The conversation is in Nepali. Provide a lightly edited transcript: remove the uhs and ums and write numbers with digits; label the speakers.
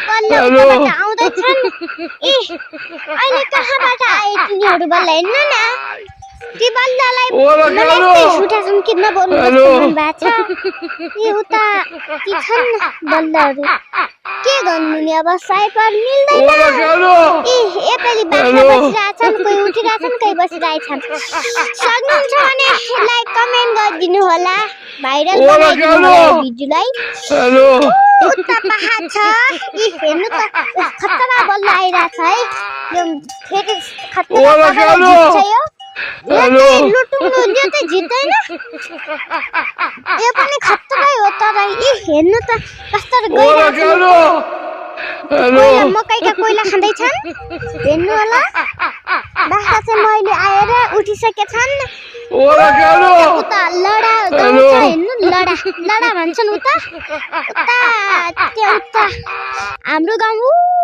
Speaker 1: बल्ल उताबाट आउँदैछन् ए अहिले कहाँबाट आए तिनीहरू बल्ल हेर्न न ती बल्ललाई मलाई छुटाछन् किन बोल्नु मन भएको छ ए उता ती छन् बल्लहरू के गर्नु नि अब साइपर मिल्दैन ए यसपालि बाख्रा बसिरहेछन् कोही उठिरहेछन् कोही बसिरहेछन् सक्नुहुन्छ भने लाइक कमेन्ट गरिदिनु होला भाइरल बनाइदिनु होला भिडियोलाई उता पहाड छ ए हेर्नु त खतरा बल्ल आइरहेछ है यो फेरि खतरा जित्छ यो लुटुङ्गो यो चाहिँ जित्दैन यो पनि खतरै हो तर ए हेर्नु त कस्तो गइरहेछ मकैका कोइला खाँदैछन् हेर्नु होला बाख्रा चाहिँ मैले आएर उठिसकेछन् उता लडा गाउँ छ हेर्नु लडा भन्छन् उता उता त्यो उता हाम्रो गाउँ